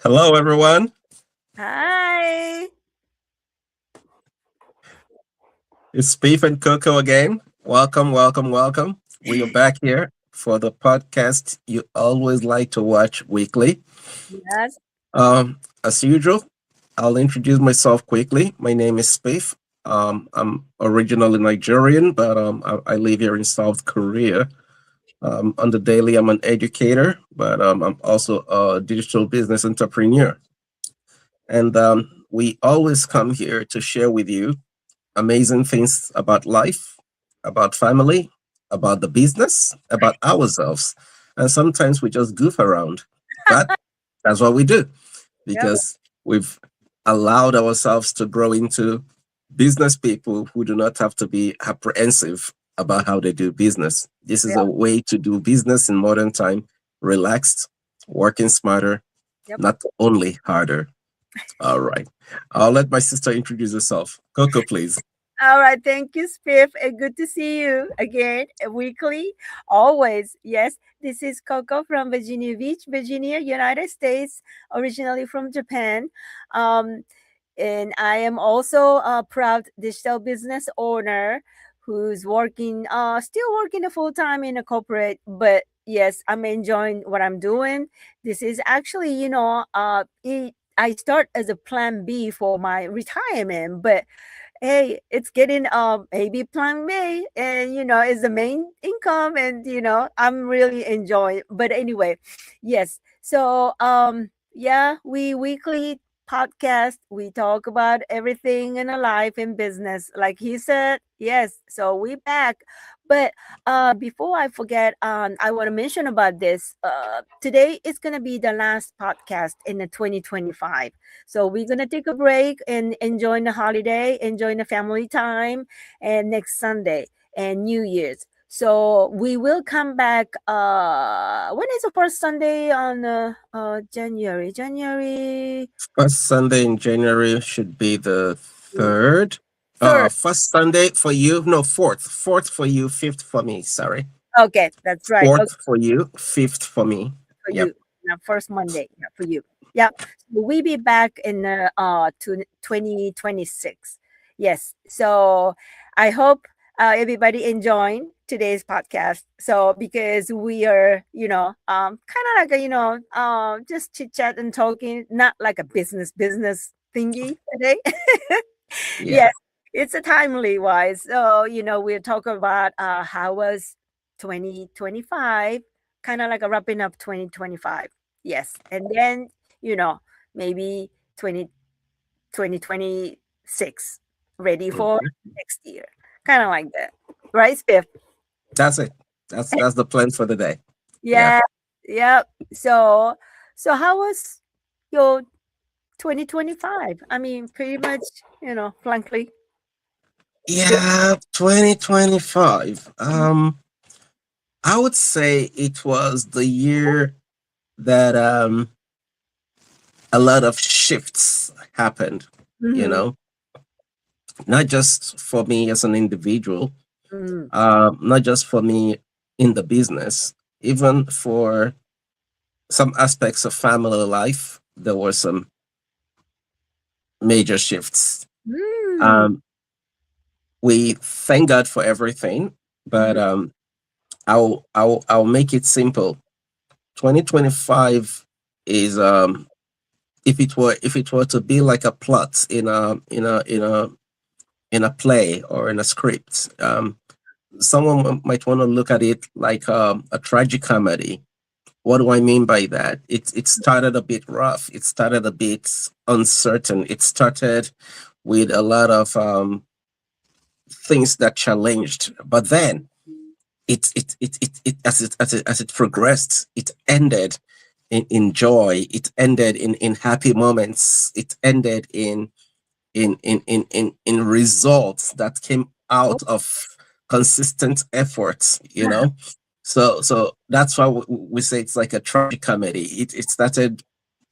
Hello, everyone. Hi. It's Spiff and Coco again. Welcome, welcome, welcome. We are back here for the podcast you always like to watch weekly. Yes. As usual, I'll introduce myself quickly. My name is Spiff. I'm originally Nigerian, but I live here in South Korea. On the daily, I'm an educator, but I'm also a digital business entrepreneur. And we always come here to share with you amazing things about life, about family, about the business, about ourselves. And sometimes we just goof around. But that's what we do Yep. because we've allowed ourselves to grow into business people who do not have to be apprehensive about how they do business. This is a Yep. way to do business in modern time, relaxed, working smarter, Yep. not only harder. All right. I'll let my sister introduce herself. Coco, please. All right. Thank you, Spiff. And good to see you again weekly. Always. Yes. This is Coco from Virginia Beach, Virginia, United States, originally from Japan. Um, and I am also a proud digital business owner who's still working a full time in a corporate, but yes, I'm enjoying what I'm doing. This is actually, I start as a plan B for my retirement, but hey, it's getting maybe plan B, and it's the main income, and I'm really enjoying. But anyway, yes. So yeah, we weekly podcast. We talk about everything in a life and business, like he said. Yes. So we back. But before I forget, I want to mention about this. Today is gonna be the last podcast in the 2025. So we're gonna take a break and enjoy the holiday, enjoy the family time, and next Sunday and New Year's. So we will come back. When is the first Sunday on January? January First Sunday in January should be the third. third. First Sunday for you. No, fourth. Fourth for you, fifth for me. Sorry. Okay, that's right. Okay, Fourth for you, fifth for me. for Yep. you. Yeah, first Monday. Yeah, for you. Yeah. So we be back in 2026. Yes. So I hope everybody enjoying today's podcast. So because we are, kind of like just chit chat and talking, not like a business thingy today. Yeah. Yes, it's a timely wise. So, we're talking about how was 2025, kind of like a wrapping up 2025. Yes. And then, you know, maybe 2026 ready for Mhm. next year. Kind of like that. Right, Spiff? That's it. That's the plan for the day. Yeah. Yeah. Yep. So how was your 2025? I mean, pretty much, frankly. Yeah. 2025. I would say it was the year that a lot of shifts happened. You Mm-hmm. know, not just for me as an individual, Mm-hmm. not just for me in the business, even for some aspects of family life, there were some major shifts. Mm. Um, we thank God for everything, but Mhm. I'll make it simple. 2025 is if it were to be like a plot in a play or in a script, someone might want to look at it like a tragic comedy. What do I mean by that? It started a bit rough. It started a bit uncertain. It started with a lot of things that challenged, but then as it progressed, it ended in joy. It ended in happy moments. It ended in results that came Oh, out of consistent efforts. So that's why we say it's like a tragic comedy. It started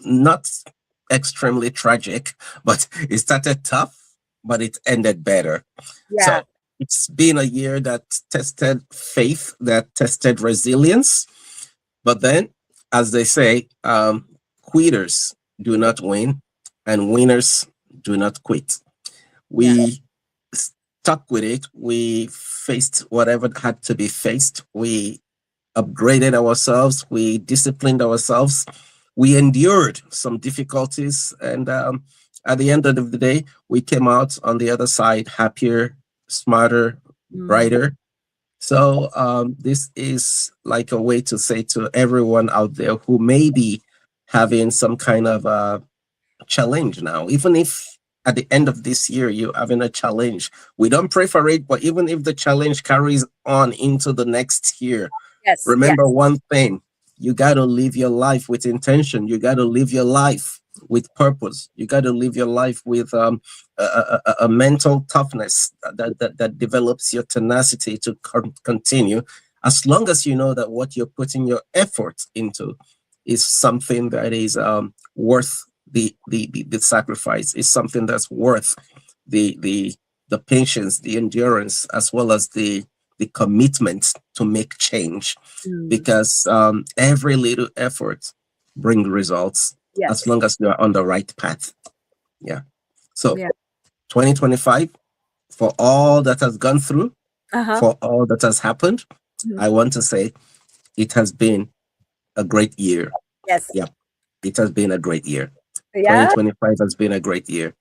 not extremely tragic, but it started tough, but it ended better. yeah. So it's been a year that tested faith, that tested resilience, but then, as they say, quitters. do not win, and winners do not quit. Yeah. We stuck with it. We faced whatever had to be faced. We upgraded ourselves. We disciplined ourselves. We endured some difficulties. And at the end of the day, we came out on the other side happier, smarter, Mm. brighter. So this is like a way to say to everyone out there who may be having some kind of challenge now, even if at the end of this year you're having a challenge, we don't pray for it, but even if the challenge carries on into the next year, Yes. remember Yes. one thing: you got to live your life with intention. You got to live your life with purpose. You got to live your life with a mental toughness that develops your tenacity to continue, as long as you know that what you're putting your effort into is something that is worth the sacrifice, is something that's worth the the the patience, the endurance, as well as the commitment to make change. Mm. Because every little effort brings results as Yes. long as you are on the right path. Yeah. So Yeah. 2025, for all that has gone through, Uh-huh. for all that has happened, Mhm. I want to say it has been a great year. Yes. Yeah, it has been a great year. Yeah. 2025 has been a great year,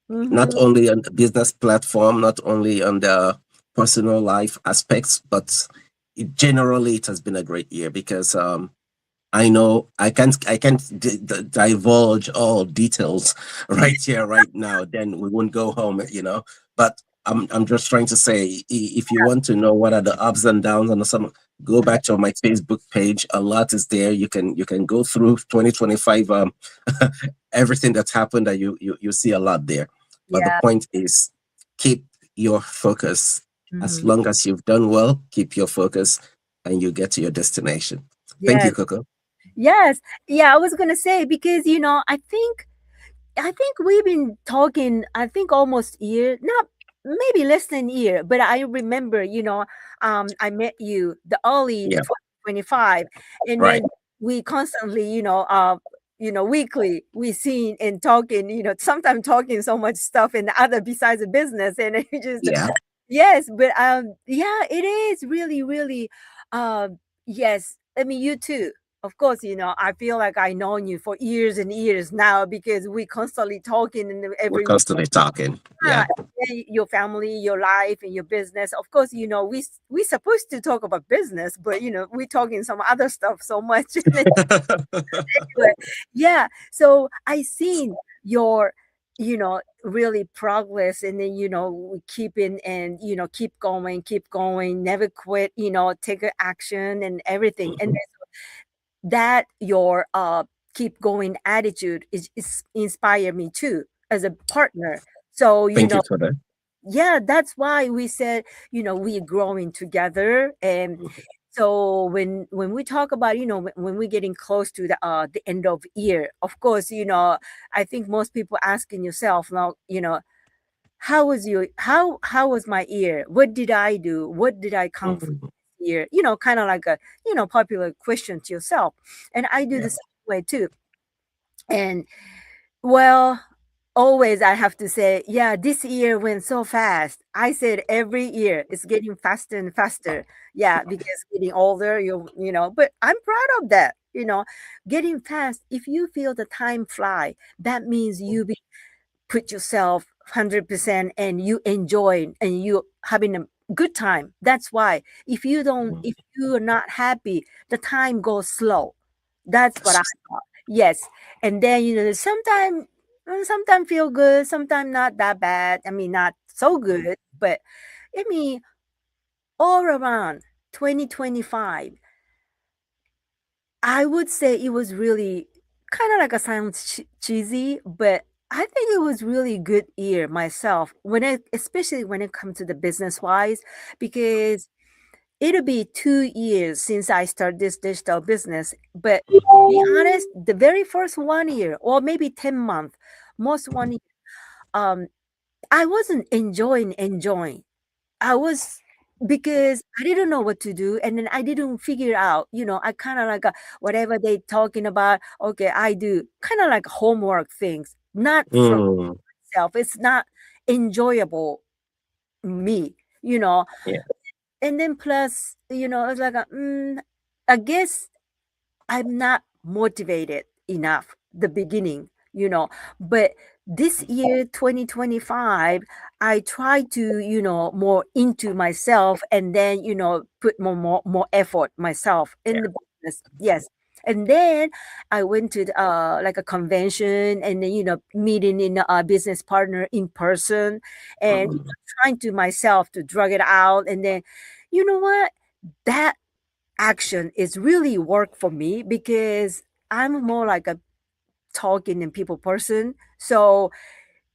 not Mm-hmm. only on the business platform, not only on the personal life aspects, but generally it has been a great year because I know I can't divulge all details right here right now. Then we won't go home. But I'm just trying to say, if you want to know what are the ups and downs and some, go back to my Facebook page. A lot is there. You can go through 2025, everything that's happened. That you see a lot there. But the Yeah. point is, keep your focus. As Mm-hmm. long as you've done well, keep your focus, and you get to your destination. Thank you, Yes. Coco. Yes. Yeah, I was gonna say because I think we've been talking, I think almost year, not maybe less than a year, but I remember, I met you the early Yeah, 2025, and right. then we constantly, weekly we seen and talking, sometimes talking so much stuff and the other besides the business, and it just Yeah. yes, but yeah, it is really, really, yes. I mean, you too. Of course, I feel like I known you for years and years now because we constantly talking in We're every week. constantly talking. Yeah, Yeah. your family, your life, and your business. Of course, we supposed to talk about business, but we talking some other stuff so much. Anyway, yeah. So I seen your, really progress, and then we keeping and keep going, never quit. Take a action and everything, and Mhm. that your keep going attitude is inspire me too as a partner. So Thank you for that. yeah, that's why we said we're growing together. And so when we talk about when we're getting close to the end of year, of course, I think most people asking yourself now, how was my year, what did I do, what did I accomplish Mhm. this year, kind of like a popular question to yourself. And I do Yeah. the same way too. And well, always I have to say, yeah, this year went so fast. I said every year it's getting faster and faster. Yeah, because getting older, but I'm proud of that. Getting fast. If you feel the time fly, that means you put yourself 100% and you enjoy and you having a good time. That's why Mhm. if you are not happy, the time goes slow. That's what I thought. Yes. And then sometimes feel good, sometimes not that bad. I mean, not so good, but I mean, all around 2025, I would say it was really kind of like a sounds cheesy, but I think it was really good year myself especially when it comes to the business wise, because it'll be 2 years since I started this digital business. But to be honest, the very first 1 year or maybe 10 months, most 1 year, I wasn't enjoying. I was. because I didn't know what to do, and then I didn't figure out. I kind of like whatever they talking about. Okay, I do kind of like homework things, not from Mm, myself. It's not enjoyable me, you know. yeah, And then plus, it's like I guess I'm not motivated enough the beginning, but this year 2025 I try to, more into myself, and then, put more effort myself in yeah. the business. Yes. And then I went to like a convention, and then, meeting in a business partner in person, and Mm, trying to myself to drag it out. And then, you know what, that action is really work for me, because I'm more like a talking and people person. So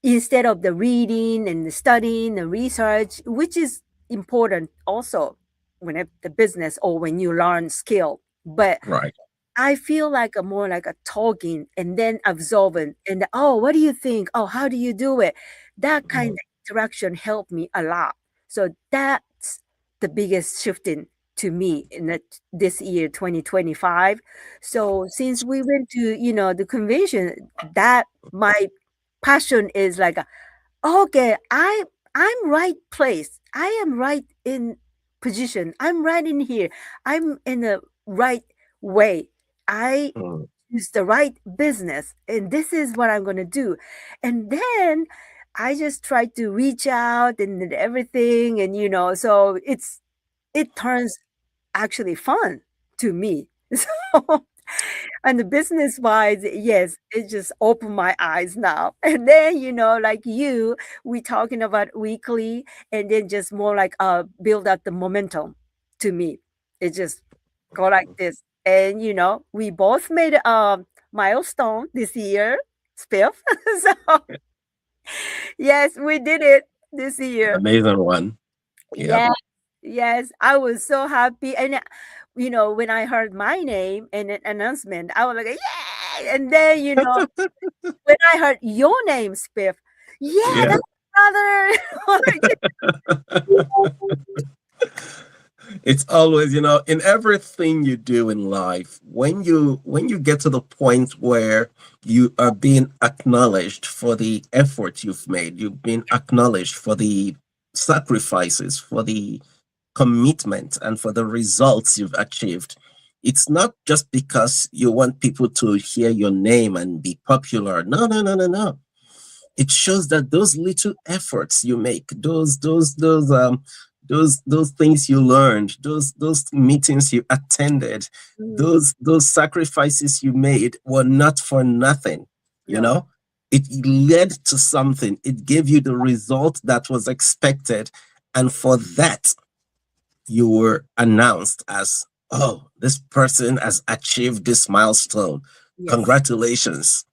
instead of the reading and the studying and research, which is important also when the business or when you learn skill, but right. I feel like a more like a talking and then absorbing, and oh, what do you think? Oh, how do you do it? That kind Mm, of interaction helped me a lot. So that's the biggest shifting to me in this year 2025. So since we went to, the convention, that my passion is like, okay, I'm right place. I am right in position. I'm right in here. I'm in the right way. I mm, use the right business, and this is what I'm gonna do. And then I just try to reach out and everything, and so it turns actually fun to me. So and the business wise, yes, it just opened my eyes now. And then, like you, we talking about weekly, and then just more like build up the momentum to me. It just go like this. And we both made a milestone this year, Spiff. So yes, we did it this year. amazing one. Yep. Yes, yes, I was so happy. And when I heard my name and an announcement, I was like, "Yay!" And then, when I heard your name, Spiff, "Yeah, Yeah. that's my brother." It's always, in everything you do in life, when you get to the point where you are being acknowledged for the effort you've made, you've been acknowledged for the sacrifices, for the commitment, and for the results you've achieved. It's not just because you want people to hear your name and be popular. No, no, no, no, no. It shows that those little efforts you make, those things you learned, those meetings you attended, Mm, those sacrifices you made were not for nothing. you no, know it led to something. It gave you the result that was expected, and for that you were announced as, oh, this person has achieved this milestone. yes, Congratulations.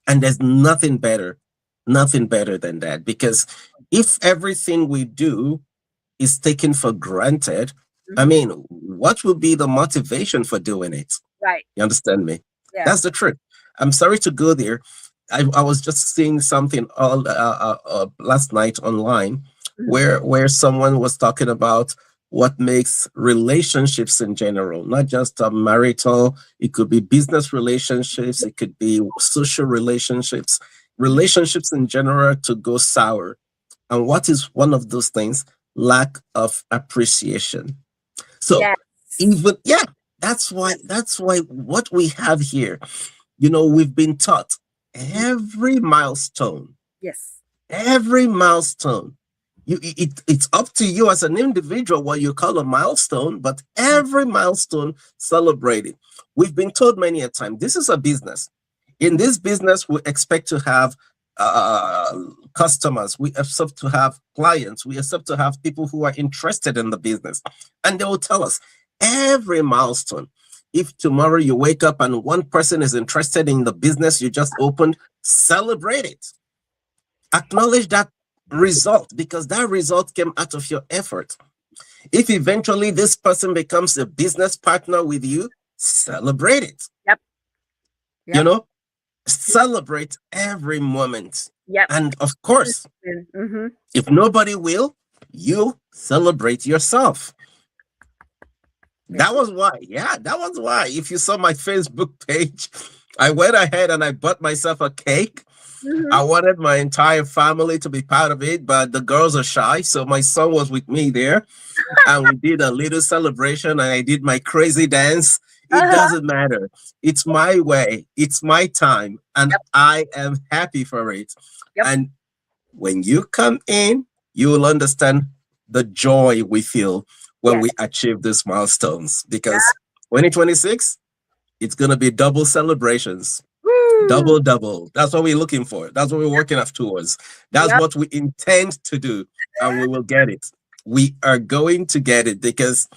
And there's nothing better than that. Because if everything we do is taken for granted, I hmm, mean, what will be the motivation for doing it? right, You understand me? yeah, That's the truth. I'm sorry to go there. I was just seeing something all last night online, mhm, where someone was talking about what makes relationships in general, not just marital. It could be business relationships. It could be social relationships, mhm, relationships in general to go sour. And what is one of those things? Lack of appreciation. So yes, even, yeah, that's why what we have here, we've been taught mhm, yes, every milestone. It's up to you as an individual what you call a milestone, but mm, every milestone celebrated. We've been told many a time this is a business. In mhm, this business, we expect to have uh, customers, we expect to have clients, we expect to have people who are interested in the business, and they will tell us every milestone. If tomorrow you wake up and one person is interested in the business you just opened, celebrate it. Acknowledge that result, because that result came out of your effort. If eventually this person becomes a business partner with you, celebrate it. yep, You yep, know, celebrate every moment. yep, And of course, mm-hmm, if nobody will, you celebrate yourself. That Really? was why. Yeah, that was why. If you saw my Facebook page, I went ahead and I bought myself a cake. I Mm-hmm. wanted my entire family to be part of it, but the girls are shy. So my son was with me there and we did a little celebration and I did my crazy dance. It Uh-huh. doesn't matter. It's my way, it's my time, and Yep. I am happy for it. Yep. And when you come in, you will understand the joy we feel when Yes. we achieve these milestones Yeah. because 2026, it's going to be double celebrations. Woo. Double, double. That's what we're looking for. That's what we're working up towards. That's Yep. what we intend to do, and we will get it. We are going to get it because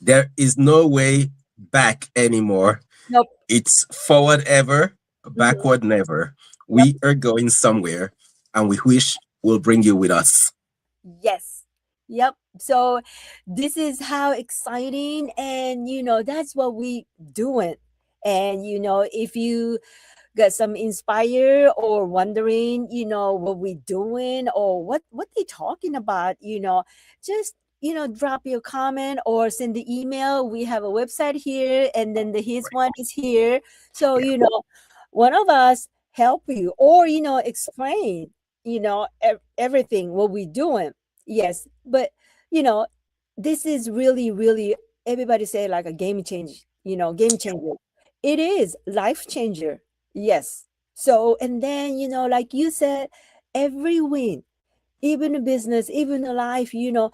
there is no way back anymore. Nope. It's forward ever, Mm-hmm. backward never. Yep. We are going somewhere, and we wish we'll bring you with us. Yes. Yep. So this is how exciting, and that's what we doing. And if you got some inspire or wondering, what we doing or what they talking about, just drop your comment or send the email. We have a website here, and then the his one is here. So Yeah. one of us help you or explain everything what we doing. Yes, but you know this is really really, everybody say like a game change, game changer. It is life changer. Yes. So, and then, like you said, every win, even a business, even a life, you know,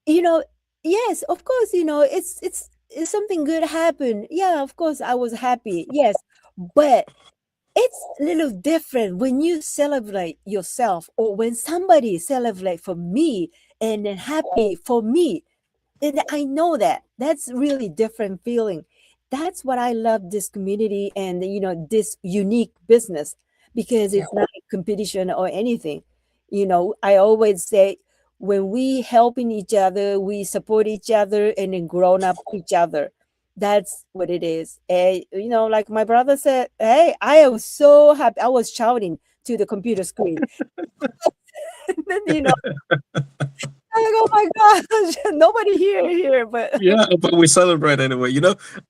yes, of course, it's something good happened. Yeah, of course, I was happy. Yes. But it's a little different when you celebrate yourself or when somebody celebrate for me and then happy for me. And I know that that's really different feeling. That's what I love this community and this unique business, because Yeah. it's not a competition or anything. I always say when we helping each other, we support each other and then grown up each other. That's what it is. And like my brother said, hey, I was so happy. I was shouting to the computer screen. And then I'm like, oh my gosh, nobody here, but Yeah, but we celebrate anyway.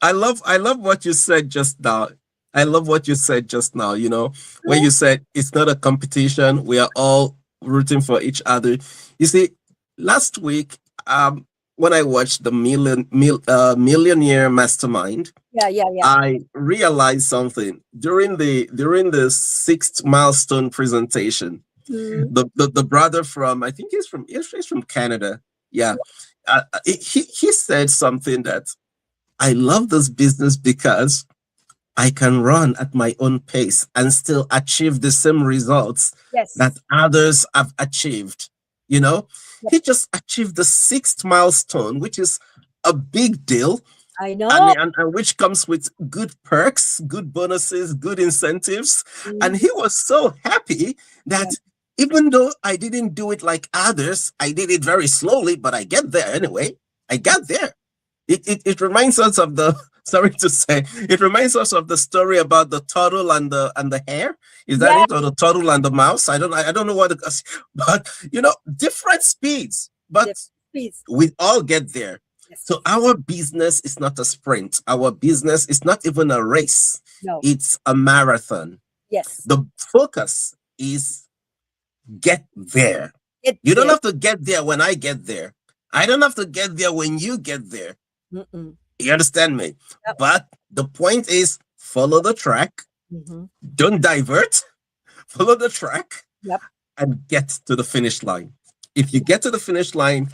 I love what you said just now. I love what you said just now, when you said it's not a competition, we are all rooting for each other. You see, last week, when I watched the Millionaire Mastermind, yeah, yeah, yeah. I realized something during the sixth milestone presentation. Mhm. The brother from, I think he's from Canada. Yeah, he said something that I love this business because I can run at my own pace and still achieve the same results that Yes. others have achieved. You know, Yep. he just achieved the sixth milestone, which is a big deal, I and, know. and, and which comes with good perks, good bonuses, good incentives. And Mhm. he was so happy Yeah. that even though I didn't do it like others, I did it very slowly, but I get there anyway. I got there. It reminds us of the sorry to say, it reminds us of the story about the turtle and the hare. Is that Yeah. it? Or the turtle and the mouse? I don't know what it is, but different speeds. Yep. But Please. we all get there. Yes. So our business is not a sprint. Our business is not even a race. No. It's a marathon. Yes. The focus is get there. Get You don't there. have to get there when I get there. I don't have to get there when you get there. Mm-mm. You understand me? Yep. But the point is follow the track. Mm-hmm. Don't divert. Follow the track Yep. and get to the finish line. If you get to the finish line,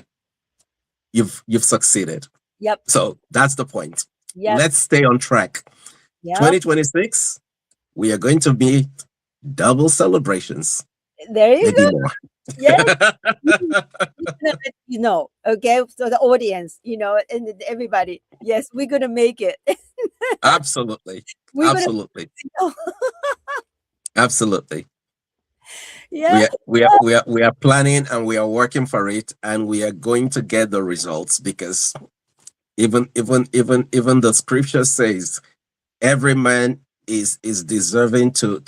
you've succeeded. Yep. So that's the point. Yep. Let's stay on track. Yep. 2026, we are going to be double celebrations, There you maybe go. more. Yes. We can let okay? So the audience, and everybody. Yes, we're gonna make it. Absolutely. We're gonna Absolutely. know. Absolutely. Yeah. We are planning and we are working for it and we are going to get the results because even the scripture says every man is deserving to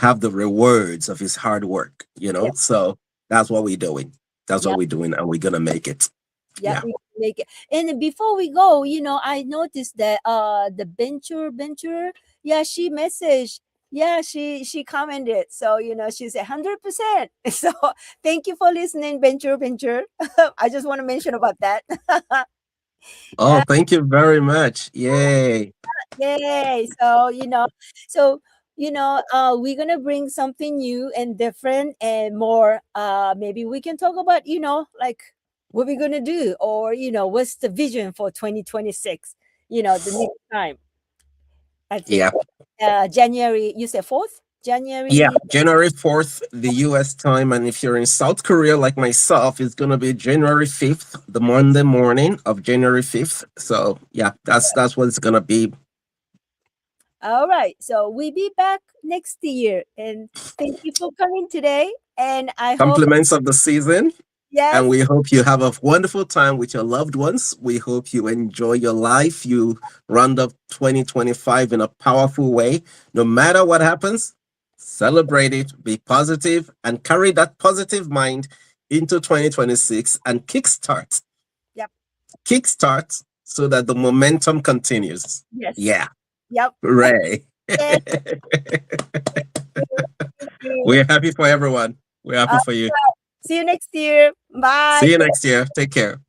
have the rewards of his hard work. Yeah. So that's what we're doing. That's what Yep. we're doing, and we're gonna make it. Yep. Yeah. We can make it. And before we go, I noticed that the bencher, yeah, she messaged. Yeah, she commented. So, she's 100%. So thank you for listening, bencher. I just want to mention about that. Oh, thank you very much. Yay. Yay. So we're gonna bring something new and different and more. Maybe we can talk about, like what we're gonna do, or what's the vision for 2026, the next time. I think Yeah. January, you said 4th? Yeah. January. January 4th, the US time. And if you're in South Korea like myself, it's gonna be January 5th, the Monday morning of January 5th. So yeah, that's what it's gonna be. All right. So we'll be back next year. And thank you for coming today. And I hope, Compliments of the season. And yes, we hope you have a wonderful time with your loved ones. We hope you enjoy your life. You round up 2025 in a powerful way. No matter what happens, celebrate it, be positive, and carry that positive mind into 2026 and kickstart. yep, Kickstart so that the momentum continues. yes, Yeah. yep. Hooray. Yes, thank you. We're happy for everyone. We're happy for you. See you next year. Bye. See you next year. Take care.